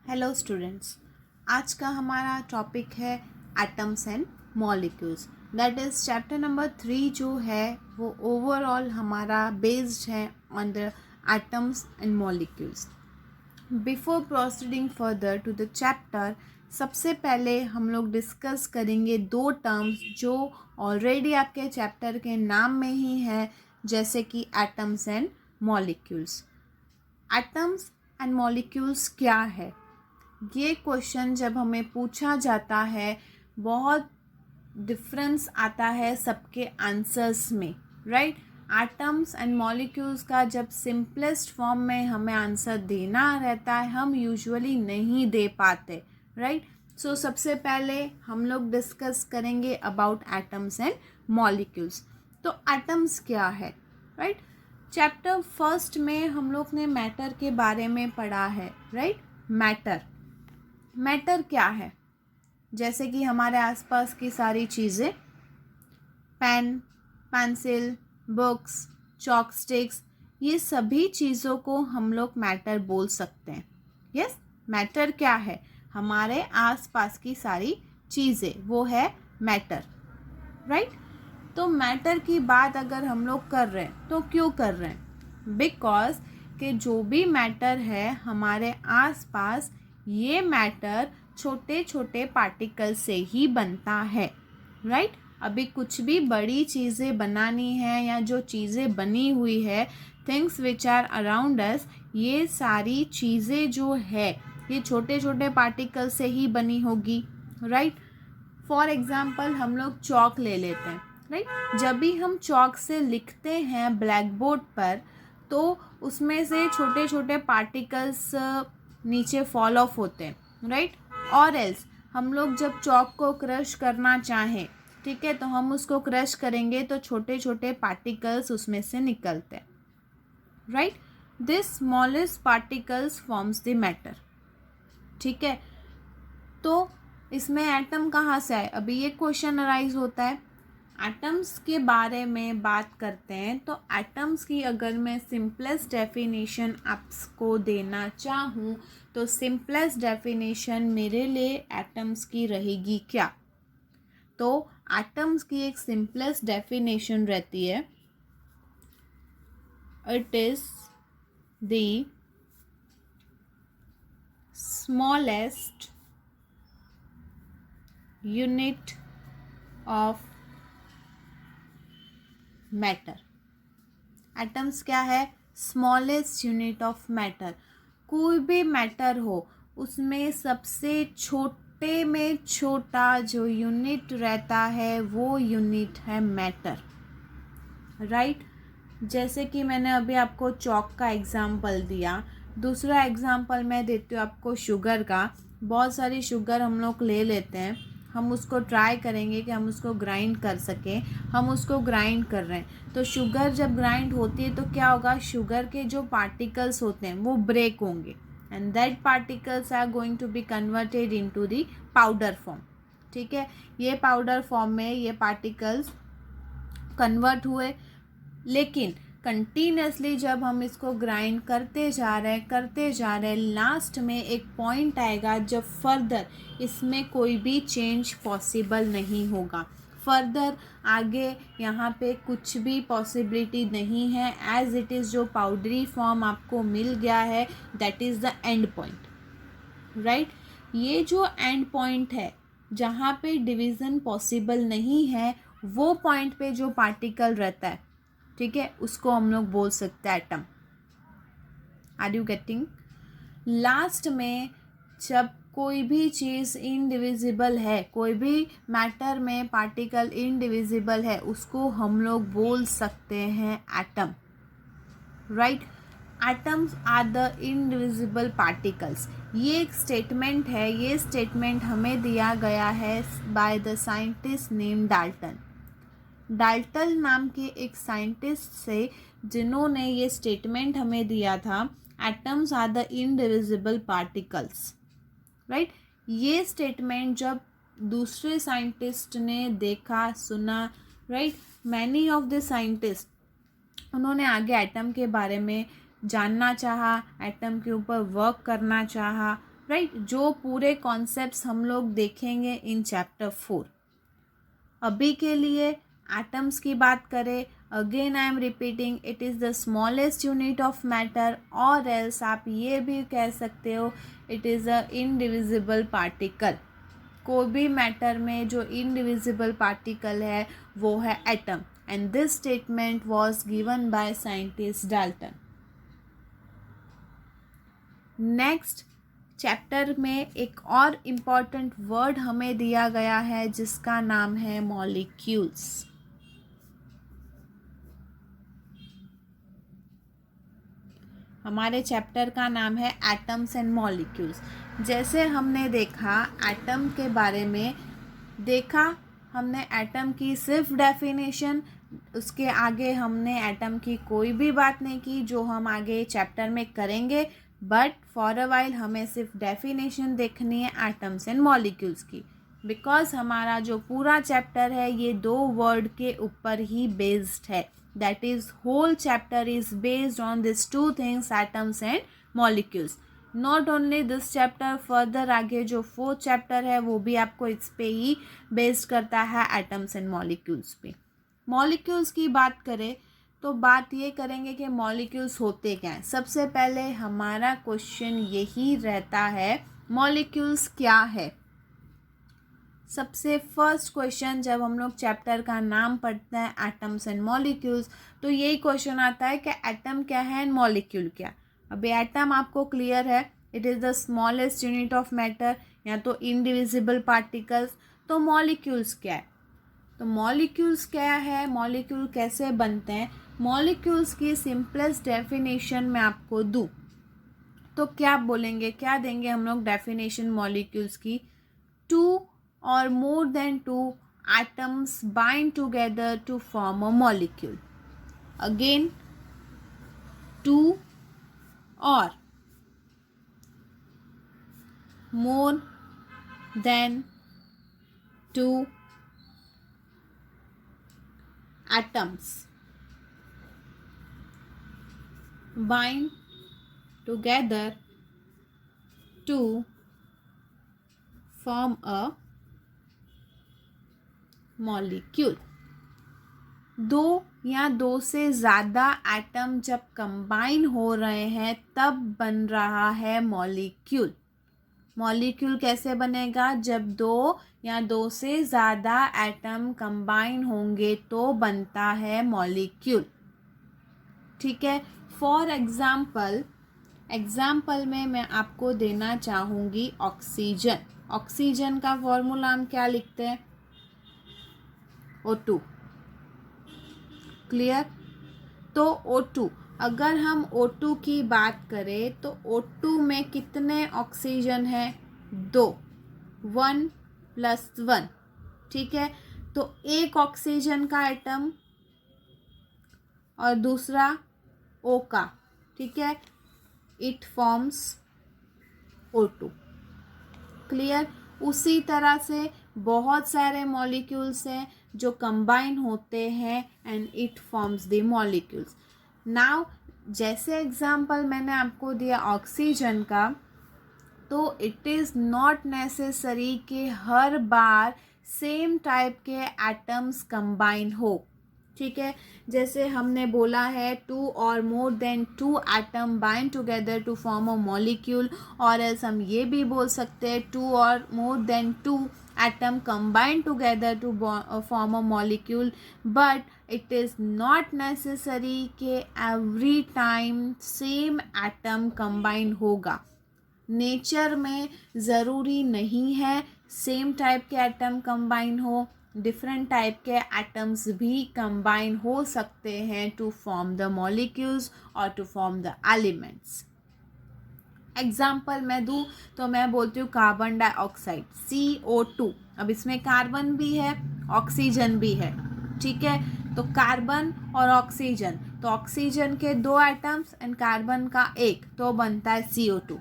Hello students, आज का हमारा टॉपिक है atoms and molecules. That is chapter number 3 जो है वो ओवरऑल हमारा बेस्ड है on the atoms and molecules. Before proceeding further to the chapter, सबसे पहले हम लोग डिस्कस करेंगे दो टर्म्स जो ऑलरेडी आपके चैप्टर के नाम में ही है, जैसे कि atoms and molecules. Atoms and molecules क्या है? ये क्वेश्चन जब हमें पूछा जाता है, बहुत डिफरेंस आता है सबके आंसर्स में, राइट। एटम्स एंड मॉलिक्यूल्स का जब सिंपलेस्ट फॉर्म में हमें आंसर देना रहता है, हम यूजुअली नहीं दे पाते, राइट। सो सबसे पहले हम लोग डिस्कस करेंगे अबाउट एटम्स एंड मॉलिक्यूल्स। तो एटम्स क्या है, राइट। चैप्टर फर्स्ट में हम लोग ने मैटर के बारे में पढ़ा है, राइट। मैटर क्या है? जैसे कि हमारे आसपास की सारी चीज़ें, pen, pencil, books, chalk sticks, ये सभी चीज़ों को हम लोग मैटर बोल सकते हैं। यस, मैटर क्या है? हमारे आसपास की सारी चीज़ें, वो है मैटर, राइट। तो मैटर की बात अगर हम लोग कर रहे हैं तो क्यों कर रहे हैं? बिकॉज कि जो भी मैटर है हमारे आसपास, ये मैटर छोटे छोटे पार्टिकल से ही बनता है, राइट। अभी कुछ भी बड़ी चीज़ें बनानी है या जो चीज़ें बनी हुई है, things which are around us, ये सारी चीज़ें जो है ये छोटे छोटे पार्टिकल से ही बनी होगी, राइट। फॉर एग्जाम्पल हम लोग चॉक ले लेते हैं, राइट। जब भी हम चॉक से लिखते हैं ब्लैक बोर्ड पर, तो उसमें से छोटे छोटे पार्टिकल्स नीचे फॉल ऑफ होते हैं, राइट। और एल्स हम लोग जब चॉक को क्रश करना चाहें, ठीक है, तो हम उसको क्रश करेंगे तो छोटे छोटे पार्टिकल्स उसमें से निकलते हैं, right. This smallest particles forms the matter, ठीक है। तो इसमें एटम कहाँ से आए? अभी ये क्वेश्चन अराइज होता है। एटम्स के बारे में बात करते हैं तो एटम्स की अगर मैं सिंपलेस्ट डेफिनेशन आपको देना चाहूँ तो सिंपलेस्ट डेफिनेशन मेरे लिए एटम्स की रहेगी क्या? तो एटम्स की एक सिंपलेस्ट डेफिनेशन रहती है, it is the smallest unit of matter. Atoms क्या है? Smallest unit of matter. कोई भी मैटर हो, उसमें सबसे छोटे में छोटा जो यूनिट रहता है वो यूनिट है मैटर, राइट। जैसे कि मैंने अभी आपको चॉक का एग्जाम्पल दिया, दूसरा एग्जाम्पल मैं देती हूँ आपको शुगर का। बहुत सारी शुगर हम लोग ले लेते हैं, हम उसको ट्राई करेंगे कि हम उसको ग्राइंड कर सकें, हम उसको ग्राइंड कर रहे हैं। तो शुगर जब ग्राइंड होती है तो क्या होगा? शुगर के जो पार्टिकल्स होते हैं वो ब्रेक होंगे and that particles are going to be converted into the powder form, ठीक है। ये पाउडर फॉर्म में ये पार्टिकल्स कन्वर्ट हुए, लेकिन कंटिन्यूसली जब हम इसको ग्राइंड करते जा रहे हैं, लास्ट में एक पॉइंट आएगा जब फर्दर इसमें कोई भी चेंज पॉसिबल नहीं होगा। फर्दर आगे यहाँ पे कुछ भी पॉसिबिलिटी नहीं है। एज इट इज़ जो पाउडरी फॉर्म आपको मिल गया है, that is the end point, right. ये जो एंड पॉइंट है जहाँ पे डिवीज़न पॉसिबल नहीं है, वो पॉइंट पे जो पार्टिकल रहता है, ठीक है, उसको हम लोग बोल सकते हैं atom. Are you getting? Last में जब कोई भी चीज़ इनडिविजिबल है, कोई भी मैटर में पार्टिकल इनडिविजिबल है, उसको हम लोग बोल सकते हैं atom, right. Atoms are the indivisible particles. ये एक स्टेटमेंट है, ये स्टेटमेंट हमें दिया गया है by the scientist name Dalton. Dalton नाम के एक साइंटिस्ट से, जिन्होंने ये स्टेटमेंट हमें दिया था, atoms are the indivisible particles, right. ये स्टेटमेंट जब दूसरे साइंटिस्ट ने देखा, सुना, right, many of the scientist, उन्होंने आगे एटम के बारे में जानना चाहा, एटम के ऊपर वर्क करना चाहा, राइट, जो पूरे कॉन्सेप्ट्स हम लोग देखेंगे इन चैप्टर 4। अभी के लिए एटम्स की बात करें, again I am repeating, it is the smallest unit of matter, और एल्स आप ये भी कह सकते हो it is a indivisible particle. कोई भी मैटर में जो इनडिविजिबल पार्टिकल है वो है atom, and this statement was given by scientist Dalton. Next chapter में एक और इम्पॉर्टेंट वर्ड हमें दिया गया है जिसका नाम है मॉलिक्यूल्स। हमारे चैप्टर का नाम है एटम्स एंड मॉलिक्यूल्स। जैसे हमने देखा एटम के बारे में, देखा हमने एटम की सिर्फ डेफिनेशन, उसके आगे हमने एटम की कोई भी बात नहीं की जो हम आगे चैप्टर में करेंगे, बट फॉर अ वाइल हमें सिर्फ डेफिनेशन देखनी है एटम्स एंड मॉलिक्यूल्स की, बिकॉज हमारा जो पूरा चैप्टर है ये 2 वर्ड के ऊपर ही बेस्ड है। That is whole chapter is based on this 2 things, atoms and molecules. Not only this chapter, further आगे जो 4th चैप्टर है वो भी आपको इस पे ही बेस्ड करता है, एटम्स एंड मॉलिक्यूल्स पे। मॉलिक्यूल्स की बात करें तो बात ये करेंगे कि मॉलिक्यूल्स होते क्या हैं। सबसे पहले हमारा क्वेश्चन यही रहता है मॉलिक्यूल्स क्या है। सबसे फर्स्ट क्वेश्चन जब हम लोग चैप्टर का नाम पढ़ते हैं एटम्स एंड मॉलिक्यूल्स, तो यही क्वेश्चन आता है कि एटम क्या है एंड मॉलिक्यूल क्या। अभी एटम आपको क्लियर है, it is the smallest unit of matter, या तो इनडिविजिबल पार्टिकल्स। तो मॉलिक्यूल्स क्या है, तो मॉलिक्यूल्स क्या है, मॉलिक्यूल कैसे बनते हैं। मॉलिक्यूल्स की सिंपलेस्ट डेफिनेशन मैं आपको दूं तो क्या बोलेंगे, क्या देंगे हम लोग डेफिनेशन मॉलिक्यूल्स की। 2 or more than 2 atoms bind together to form a molecule. Again, 2 or more than 2 atoms bind together to form a molecule. 2 या 2 से ज़्यादा एटम जब कंबाइन हो रहे हैं तब बन रहा है मॉलिक्यूल। मॉलिक्यूल कैसे बनेगा, जब 2 या 2 से ज़्यादा एटम कंबाइन होंगे तो बनता है मॉलिक्यूल। ठीक है, फॉर एग्जाम्पल में मैं आपको देना चाहूँगी ऑक्सीजन। ऑक्सीजन का फॉर्मूला हम क्या लिखते हैं, O2। क्लियर, तो O2, अगर हम O2 की बात करें तो O2 में कितने ऑक्सीजन है, 2, 1 + 1। ठीक है, तो एक ऑक्सीजन का एटम और दूसरा O का, ठीक है, इट फॉर्म्स O2। क्लियर, उसी तरह से बहुत सारे मॉलिक्यूल्स हैं जो कंबाइन होते हैं and it forms the molecules. Now जैसे एग्जांपल मैंने आपको दिया ऑक्सीजन का, तो इट इज़ नॉट नेसेसरी कि हर बार सेम टाइप के एटम्स कंबाइन हो। ठीक है, जैसे हमने बोला है 2 or more than 2 atom bind together to form a molecule, और एल्स हम ये भी बोल सकते हैं 2 or more than 2 atom combined together to form a molecule, but it is not necessary कि every time same atom combine होगा। Nature में ज़रूरी नहीं है सेम टाइप के एटम कंबाइन हो, डिफरेंट टाइप के एटम्स भी कंबाइन हो सकते हैं टू फॉर्म द मॉलिक्यूल्स और to form the elements. Example मैं दूँ तो मैं बोलती हूँ कार्बन डाइऑक्साइड CO2। अब इसमें कार्बन भी है ऑक्सीजन भी है। ठीक है, तो कार्बन और ऑक्सीजन, तो ऑक्सीजन के 2 एटम्स एंड कार्बन का 1, तो बनता है CO2।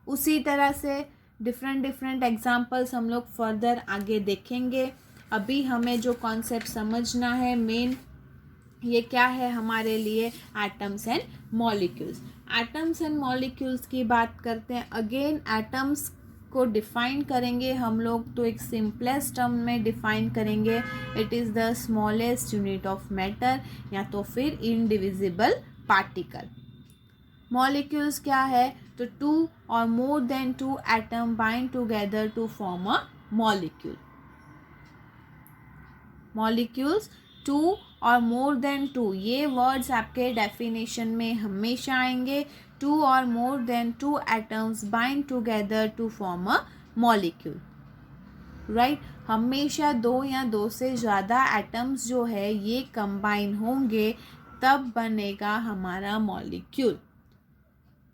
उसी तरह से डिफरेंट एग्जाम्पल्स हम लोग फर्दर आगे देखेंगे। अभी हमें जो कॉन्सेप्ट समझना है मेन, ये क्या है हमारे लिए? Atoms and molecules. Atoms and molecules की बात करते हैं। अगेन एटम्स को डिफाइन करेंगे हम लोग तो एक सिंपलेस्ट टर्म में डिफाइन करेंगे, it is the smallest unit of matter या तो फिर इनडिविजिबल पार्टिकल। मॉलिक्यूल्स क्या है? तो two or more than two atom bind together to form a molecule. Molecules two or more than two, ये words आपके डेफिनेशन में हमेशा आएंगे। Two or more than two atoms bind together to form a molecule, right. हमेशा दो या दो से ज़्यादा एटम्स जो है ये कंबाइन होंगे तब बनेगा हमारा मॉलिक्यूल।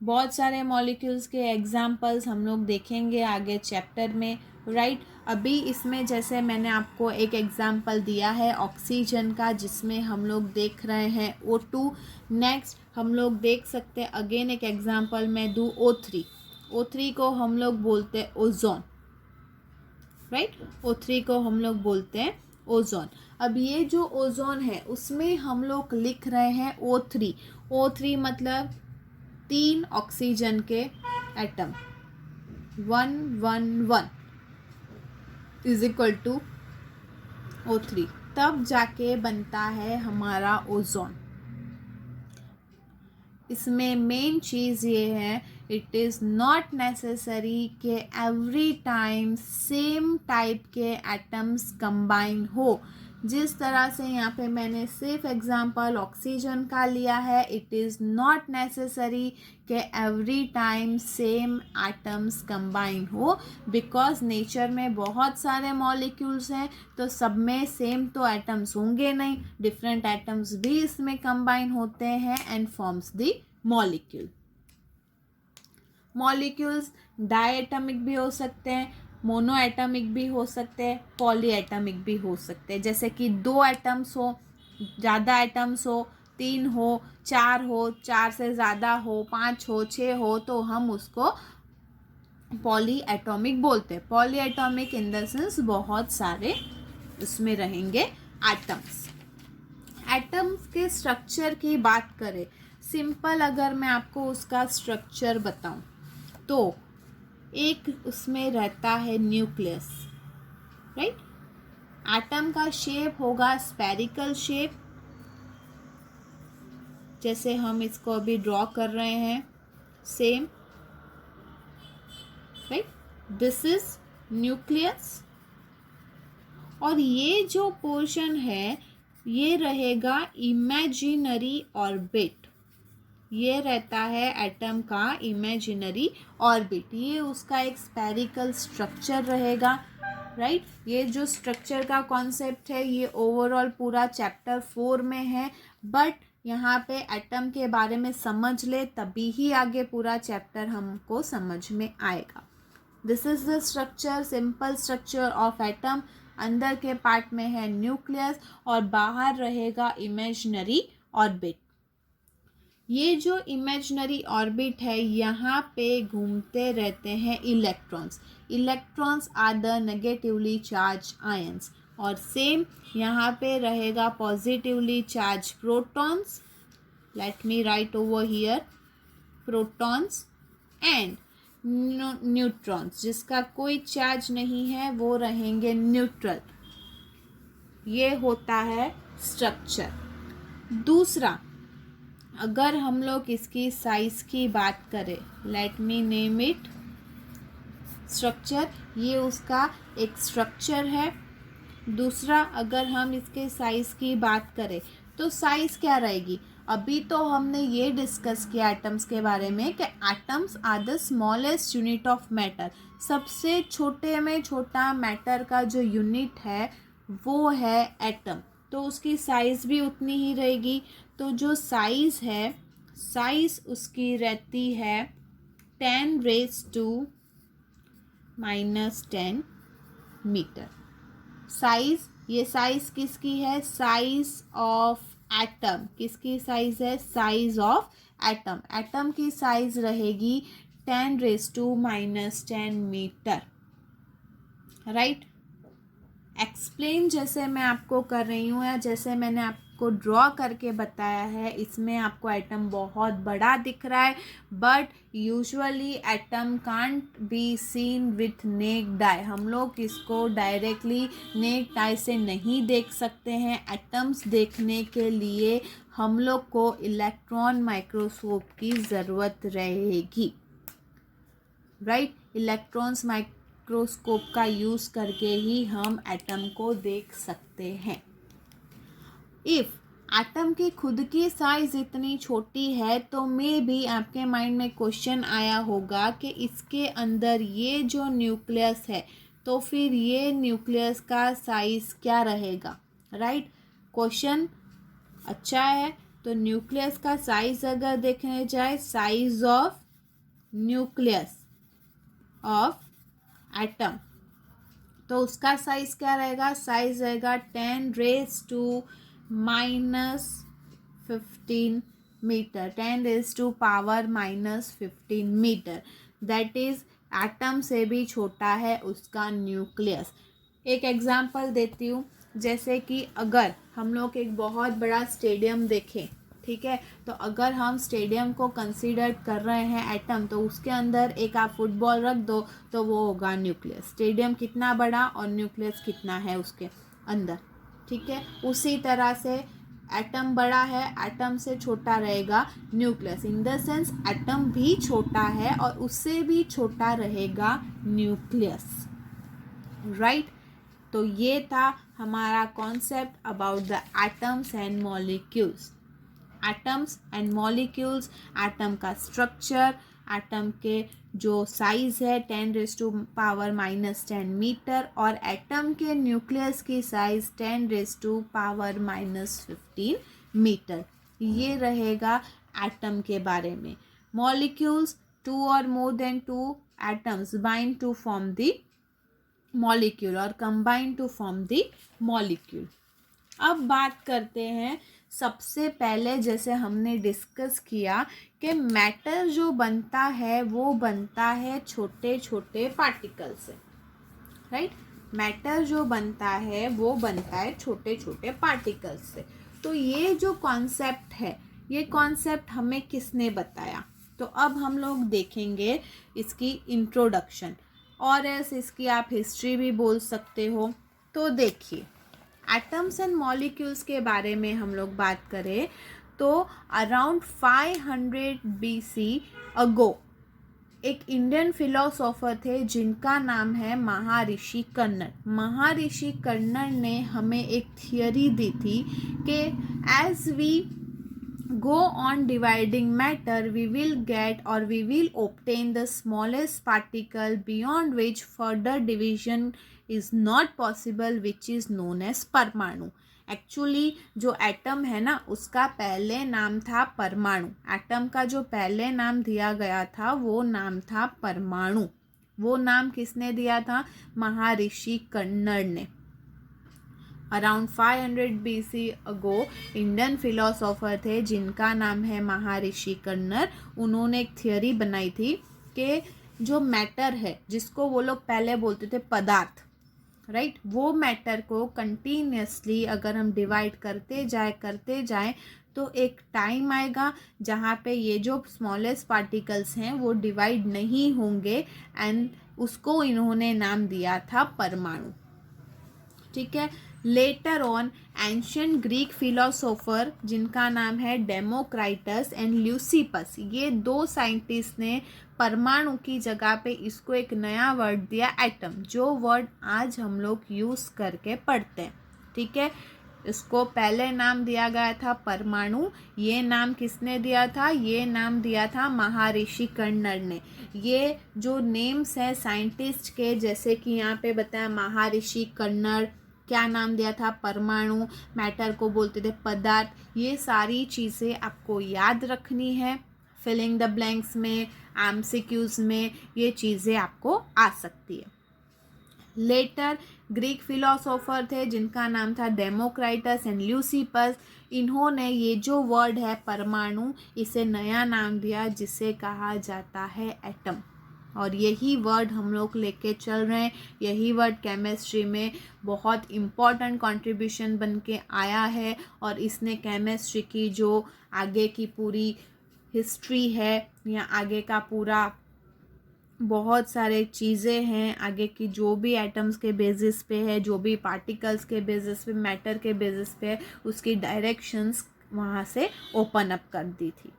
बहुत सारे मॉलिक्यूल्स के एग्जाम्पल्स हम लोग देखेंगे आगे चैप्टर में, राइट। अभी इसमें जैसे मैंने आपको एक एग्जाम्पल दिया है ऑक्सीजन का, जिसमें हम लोग देख रहे हैं O2। नेक्स्ट हम लोग देख सकते हैं अगेन एक एग्जाम्पल मैं दूँ O3। O3 को हम लोग बोलते हैं ओजोन, राइट। O3 को हम लोग बोलते हैं ओजोन। अब ये जो ओजोन है उसमें हम लोग लिख रहे हैं O3। O3 मतलब 3 ऑक्सीजन के atom, 111 is equal to O3, तब जाके बनता है हमारा ओजोन। इसमें मेन चीज़ ये है, इट इज़ नॉट नेसेसरी कि एवरी टाइम सेम टाइप के एटम्स कंबाइन हो। जिस तरह से यहाँ पे मैंने सिर्फ एग्जांपल ऑक्सीजन का लिया है, इट इज़ नॉट नेसेसरी कि every time same atoms combine हो, बिकॉज नेचर में बहुत सारे मॉलिक्यूल्स हैं तो सब में सेम तो एटम्स होंगे नहीं, डिफरेंट एटम्स भी इसमें कंबाइन होते हैं and forms the molecule. Molecules diatomic भी हो सकते हैं, मोनो एटमिक भी हो सकते हैं, पॉली एटमिक भी हो सकते हैं। जैसे कि 2 एटम्स हो, ज़्यादा एटम्स हो, 3 हो, 4 हो, 4 से ज़्यादा हो, 5 हो, 6 हो, तो हम उसको पॉली एटॉमिक बोलते हैं। Poly atomic in the sense बहुत सारे उसमें रहेंगे एटम्स। एटम्स के स्ट्रक्चर की बात करें, सिंपल अगर मैं आपको उसका स्ट्रक्चर बताऊं तो एक उसमें रहता है न्यूक्लियस, राइट। एटम का शेप होगा स्फेरिकल शेप, जैसे हम इसको अभी ड्रॉ कर रहे हैं, same, right. This is nucleus. और ये जो पोर्शन है ये रहेगा इमेजिनरी ऑर्बिट। ये रहता है एटम का इमेजिनरी ऑर्बिट, ये उसका एक स्फेरिकल स्ट्रक्चर रहेगा, राइट। ये जो स्ट्रक्चर का कॉन्सेप्ट है ये ओवरऑल पूरा चैप्टर 4 में है, बट यहाँ पे एटम के बारे में समझ ले तभी ही आगे पूरा चैप्टर हमको समझ में आएगा। This is the structure, simple structure of atom. अंदर के पार्ट में है न्यूक्लियस और बाहर रहेगा इमेजिनरी ऑर्बिट। ये जो इमेजिनरी ऑर्बिट है यहाँ पे घूमते रहते हैं electrons. Electrons are the negatively charge ions. और सेम यहाँ पे रहेगा positively charge protons, let me write over here, protons and neutrons, जिसका कोई चार्ज नहीं है वो रहेंगे न्यूट्रल। ये होता है स्ट्रक्चर। दूसरा, अगर हम लोग इसकी साइज की बात करें, let me name it structure, ये उसका एक स्ट्रक्चर है। दूसरा, अगर हम इसके साइज की बात करें तो साइज क्या रहेगी? अभी तो हमने ये डिस्कस किया एटम्स के बारे में कि atoms are the smallest unit of matter. सबसे छोटे में छोटा मैटर का जो यूनिट है वो है एटम, तो उसकी साइज़ भी उतनी ही रहेगी। तो जो साइज़ है, साइज़ उसकी रहती है 10⁻⁻10 मीटर। साइज़, ये साइज़ किसकी है? Size of atom. किसकी साइज़ है? Size of atom. एटम की साइज़ रहेगी 10⁻⁻10 मीटर, राइट। एक्सप्लेन जैसे मैं आपको कर रही हूँ या जैसे मैंने आपको इसको ड्रॉ करके बताया है। इसमें आपको एटम बहुत बड़ा दिख रहा है, but usually atom can't be seen with necked आई। हम लोग इसको डायरेक्टली नेक्ड आई से नहीं देख सकते हैं। एटम्स देखने के लिए हम लोग को इलेक्ट्रॉन माइक्रोस्कोप की ज़रूरत रहेगी, राइट। इलेक्ट्रॉन्स माइक्रोस्कोप का यूज़ करके ही हम एटम को देख सकते हैं। इफ़ एटम की खुद की साइज़ इतनी छोटी है तो मे भी आपके माइंड में क्वेश्चन आया होगा कि इसके अंदर ये जो न्यूक्लियस है तो फिर ये न्यूक्लियस का साइज़ क्या रहेगा, राइट। क्वेश्चन अच्छा है। तो न्यूक्लियस का साइज़ अगर देखने जाए, size of nucleus of atom, तो उसका साइज क्या रहेगा, साइज रहेगा 10⁻⁻15 metre, 10⁻⁻15 metre. That is atom से भी छोटा है उसका न्यूक्लियस। एक एग्जांपल देती हूँ, जैसे कि अगर हम लोग एक बहुत बड़ा स्टेडियम देखें, ठीक है, तो अगर हम स्टेडियम को कंसीडर कर रहे हैं एटम, तो उसके अंदर एक आप फुटबॉल रख दो तो वो होगा न्यूक्लियस। स्टेडियम कितना बड़ा और न्यूक्लियस कितना है उसके अंदर, ठीक है। उसी तरह से एटम बड़ा है, एटम से छोटा रहेगा nucleus. In the sense atom भी छोटा है और उससे भी छोटा रहेगा न्यूक्लियस, राइट। तो ये था हमारा concept about the atoms and molecules. Atoms and molecules, atom का स्ट्रक्चर, एटम के जो साइज़ है 10⁻⁻10 मीटर, और एटम के न्यूक्लियस की साइज़ 10⁻⁻15 मीटर। ये रहेगा एटम के बारे में। Molecules, 2 or more than 2 atoms bind to form the molecule और combine to form the molecule। अब बात करते हैं, सबसे पहले जैसे हमने डिस्कस किया कि मैटर जो बनता है वो बनता है छोटे छोटे पार्टिकल से, राइट। मैटर जो बनता है वो बनता है छोटे छोटे पार्टिकल से। तो ये जो कॉन्सेप्ट है, ये कॉन्सेप्ट हमें किसने बताया, तो अब हम लोग देखेंगे इसकी इंट्रोडक्शन, और ऐसे इसकी आप हिस्ट्री भी बोल सकते हो। तो देखिए, एटम्स एंड मॉलिक्यूल्स के बारे में हम लोग बात करें तो अराउंड 500 BC अगो एक इंडियन फिलोसोफर थे जिनका नाम है महर्षि कन्नड़। महर्षि कन्नड़ ने हमें एक थियरी दी थी कि as we go on dividing matter we will get or we will obtain the smallest particle beyond which further division is not possible, which is known as परमाणु। एक्चुअली जो एटम है ना, उसका पहले नाम था परमाणु। एटम का जो पहले नाम दिया गया था वो नाम था परमाणु। वो नाम किसने दिया था, महर्षि कन्नड़ ने। अराउंड 500 BC अगो इंडियन फिलोसोफर थे जिनका नाम है महर्षि कन्नड़। उन्होंने एक थियरी बनाई थी कि जो मैटर है, जिसको वो लोग पहले बोलते थे पदार्थ, राइट, वो मैटर को कंटिन्यूसली अगर हम डिवाइड करते जाए तो एक टाइम आएगा जहाँ पे ये जो स्मॉलेस्ट पार्टिकल्स हैं वो डिवाइड नहीं होंगे, एंड उसको इन्होंने नाम दिया था परमाणु, ठीक है। Later on ancient Greek philosopher जिनका नाम है डेमोक्राइटस एंड ल्यूसिपस, ये दो साइंटिस्ट ने परमाणु की जगह पे इसको एक नया वर्ड दिया, एटम, जो वर्ड आज हम लोग यूज़ करके पढ़ते हैं, ठीक है। इसको पहले नाम दिया गया था परमाणु। ये नाम किसने दिया था, ये नाम दिया था महर्षि कन्नड़ ने। ये जो नेम्स हैं साइंटिस्ट के, जैसे कि यहाँ पे बताया महर्षि कन्नड़, क्या नाम दिया था, परमाणु, मैटर को बोलते थे पदार्थ। ये सारी चीज़ें आपको याद रखनी है। फिलिंग द ब्लैंक्स में, एमसीक्यूज में ये चीज़ें आपको आ सकती है। लेटर ग्रीक फिलोसोफर थे जिनका नाम था डेमोक्राइटस एंड ल्यूसिपस। इन्होंने ये जो वर्ड है परमाणु, इसे नया नाम दिया जिसे कहा जाता है एटम, और यही वर्ड हम लोग लेके चल रहे हैं, यही वर्ड केमिस्ट्री में बहुत इम्पॉर्टेंट कंट्रीब्यूशन बन के आया है और इसने केमिस्ट्री की जो आगे की पूरी हिस्ट्री है या आगे का पूरा बहुत सारे चीज़ें हैं, आगे की जो भी एटम्स के बेसिस पे है, जो भी पार्टिकल्स के बेसिस पे, मैटर के बेसिस पे, उसकी डायरेक्शंस वहाँ से ओपन अप कर दी थी।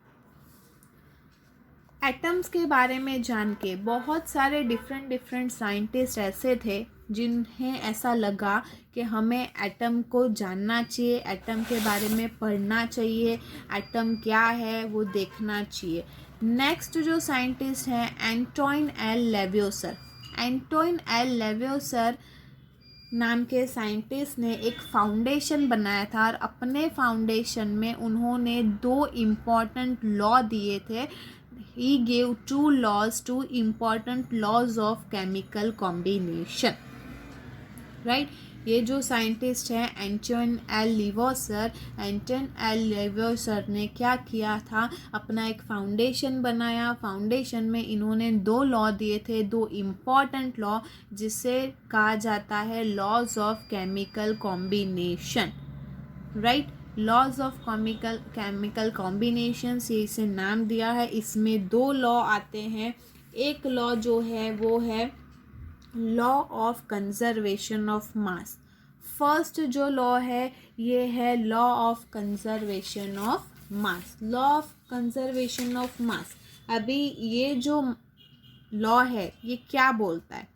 एटम्स के बारे में जान के बहुत सारे डिफरेंट साइंटिस्ट ऐसे थे जिन्हें ऐसा लगा कि हमें एटम को जानना चाहिए, एटम के बारे में पढ़ना चाहिए, एटम क्या है वो देखना चाहिए। नेक्स्ट जो साइंटिस्ट हैं एंटोइन एल लेवियोसर। एंटोइन एल लेवियोसर नाम के साइंटिस्ट ने एक फाउंडेशन बनाया था और अपने फाउंडेशन में उन्होंने 2 इम्पॉर्टेंट लॉ दिए थे। He gave 2 laws, 2 important laws of chemical combination, right? ये जो साइंटिस्ट हैं एंटोइन एल लेवियोसर, एंटोइन एल लेवियोसर ने क्या किया था, अपना एक फाउंडेशन बनाया। फाउंडेशन में इन्होंने 2 लॉ दिए थे, 2 इम्पॉर्टेंट लॉ, जिसे कहा जाता है laws of chemical combination, right? Laws of chemical combination से इसे नाम दिया है। इसमें 2 लॉ आते हैं। एक लॉ जो है वो है law of conservation of mass. First जो लॉ है ये है law of conservation of mass. Law of conservation of mass, अभी ये जो लॉ है ये क्या बोलता है?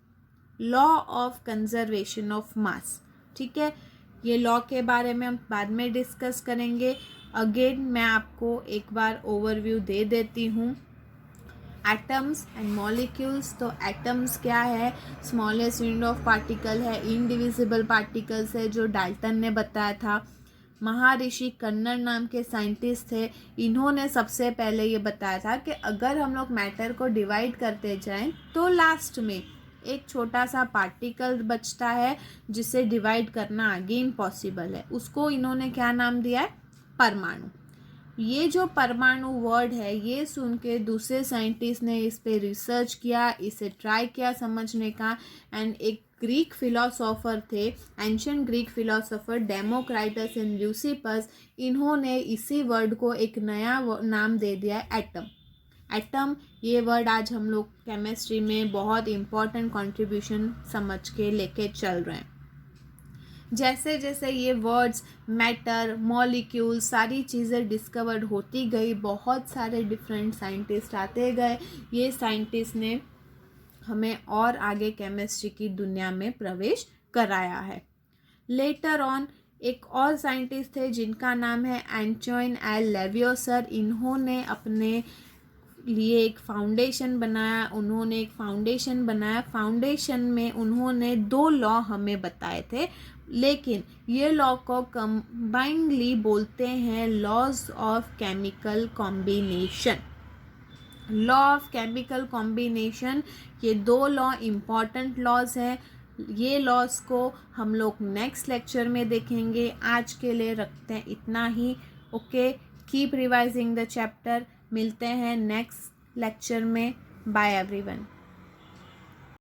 Law of conservation of mass, ठीक है? ये लॉ के बारे में हम बाद में डिस्कस करेंगे। अगेन मैं आपको एक बार ओवरव्यू दे देती हूँ। एटम्स एंड मॉलिक्यूल्स, तो एटम्स क्या है? स्मॉलेस्ट यूनिट ऑफ पार्टिकल है, इनडिविजिबल पार्टिकल्स है, जो डाल्टन ने बताया था। महर्षि कन्नड़ नाम के साइंटिस्ट थे, इन्होंने सबसे पहले ये बताया था कि अगर हम लोग मैटर को डिवाइड करते जाएं तो लास्ट में एक छोटा सा पार्टिकल बचता है जिसे डिवाइड करना आगे इम्पॉसिबल है। उसको इन्होंने क्या नाम दिया है? परमाणु। ये जो परमाणु वर्ड है ये सुन के दूसरे साइंटिस्ट ने इस पे रिसर्च किया, इसे ट्राई किया समझने का। एंड एक ग्रीक फिलोसोफर थे, ancient Greek philosopher Democritus and Leucippus, इन्होंने इसी वर्ड को एक नया नाम दे दिया है, एटम। एटम ये वर्ड आज हम लोग केमिस्ट्री में बहुत इम्पॉर्टेंट कंट्रीब्यूशन समझ के लेके चल रहे हैं। जैसे जैसे ये वर्ड्स मैटर, मॉलिक्यूल, सारी चीज़ें डिस्कवर्ड होती गई, बहुत सारे डिफरेंट साइंटिस्ट आते गए। ये साइंटिस्ट ने हमें और आगे केमिस्ट्री की दुनिया में प्रवेश कराया है। लेटर ऑन एक और साइंटिस्ट थे जिनका नाम है एंटोइन एल लेवियोसर। इन्होंने अपने लिए एक फाउंडेशन बनाया। फाउंडेशन में उन्होंने 2 लॉ हमें बताए थे, लेकिन ये लॉ को कंबाइनली बोलते हैं laws of chemical combination. Law of chemical combination, ये 2 लॉ इम्पॉर्टेंट लॉज हैं। ये लॉज को हम लोग नेक्स्ट लेक्चर में देखेंगे। आज के लिए रखते हैं इतना ही। Okay, keep revising the chapter. मिलते हैं नेक्स्ट लेक्चर में। Bye everyone.